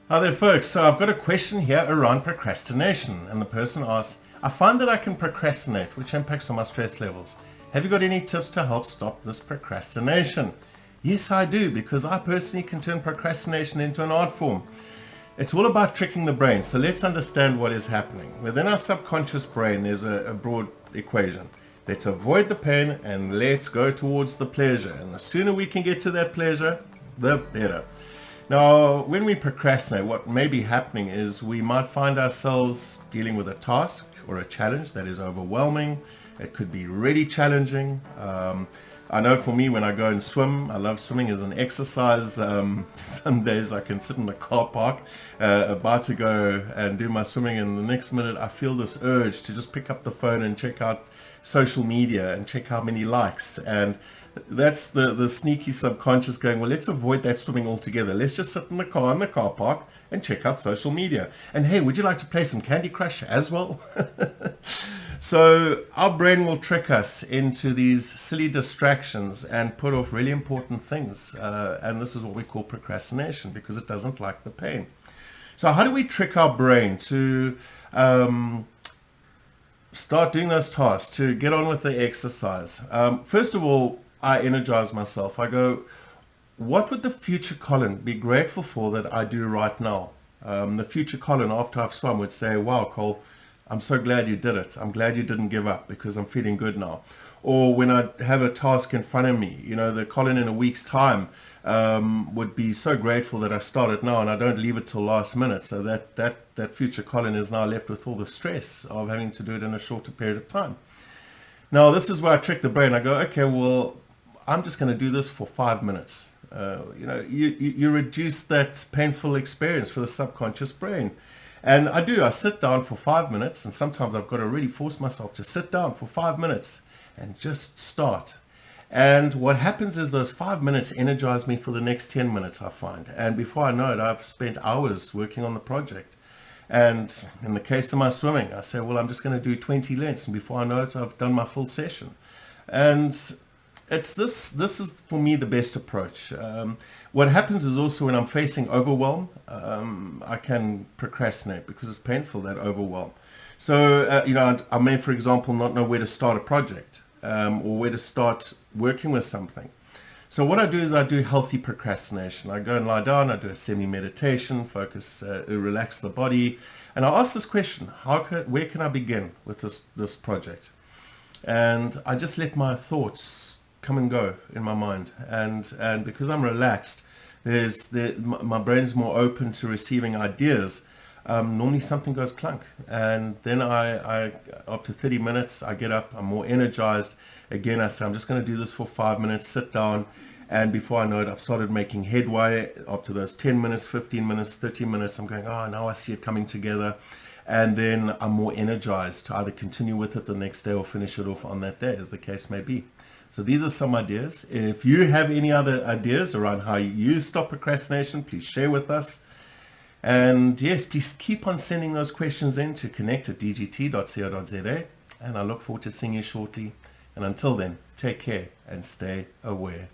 Hi there, folks. So I've got a question here around procrastination, and the person asks, I find that I can procrastinate, which impacts on my stress levels. Have you got any tips to help stop this procrastination? Yes, I do, because I personally can turn procrastination into an art form. It's all about tricking the brain. So let's understand what is happening. Within our subconscious brain, there's a broad equation. Let's avoid the pain and let's go towards the pleasure. And the sooner we can get to that pleasure, the better. Now, when we procrastinate, what may be happening is we might find ourselves dealing with a task or a challenge that is overwhelming. It could be really challenging. I know for me, when I go and swim, I love swimming as an exercise. Some days I can sit in the car park about to go and do my swimming, and the next minute I feel this urge to just pick up the phone and check out social media and check how many likes. And that's the sneaky subconscious going, well, let's avoid that swimming altogether. Let's just sit in the car park and check out social media. And hey, would you like to play some Candy Crush as well? So our brain will trick us into these silly distractions and put off really important things. And this is what we call procrastination, because it doesn't like the pain. So how do we trick our brain to start doing those tasks, to get on with the exercise? First of all, I energize myself. I go, what would the future Colin be grateful for that I do right now? The future Colin, after I've swum, would say, wow, Cole, I'm so glad you did it. I'm glad you didn't give up, because I'm feeling good now. Or when I have a task in front of me, the Colin in a week's time would be so grateful that I started now and I don't leave it till last minute. So that future Colin is now left with all the stress of having to do it in a shorter period of time. Now, this is where I trick the brain. I go, okay, well, I'm just going to do this for 5 minutes. You reduce that painful experience for the subconscious brain. And I sit down for 5 minutes, and sometimes I've got to really force myself to sit down for 5 minutes and just start. And what happens is those 5 minutes energize me for the next 10 minutes, I find. And before I know it, I've spent hours working on the project. And in the case of my swimming, I say, well, I'm just going to do 20 lengths. And before I know it, I've done my full session. And this is for me the best approach. What happens is also when I'm facing overwhelm, I can procrastinate because it's painful, that overwhelm. So I may, for example, not know where to start a project or where to start working with something. So what I do is I do healthy procrastination. I go and lie down, I do a semi-meditation, focus, relax the body, and I ask this question: where can I begin with this project? And I just let my thoughts come and go in my mind, and because I'm relaxed, my brain's more open to receiving ideas. Normally something goes clunk, and then I after 30 minutes I get up, I'm more energized. Again, I say, I'm just going to do this for 5 minutes, sit down, and before I know it, I've started making headway. After those 10 minutes, 15 minutes, 30 minutes, I'm going, oh, now I see it coming together. And then I'm more energized to either continue with it the next day or finish it off on that day, as the case may be. So these are some ideas. If you have any other ideas around how you stop procrastination, please share with us. And yes, please keep on sending those questions in to connect@dgt.co.za. And I look forward to seeing you shortly. And until then, take care and stay aware.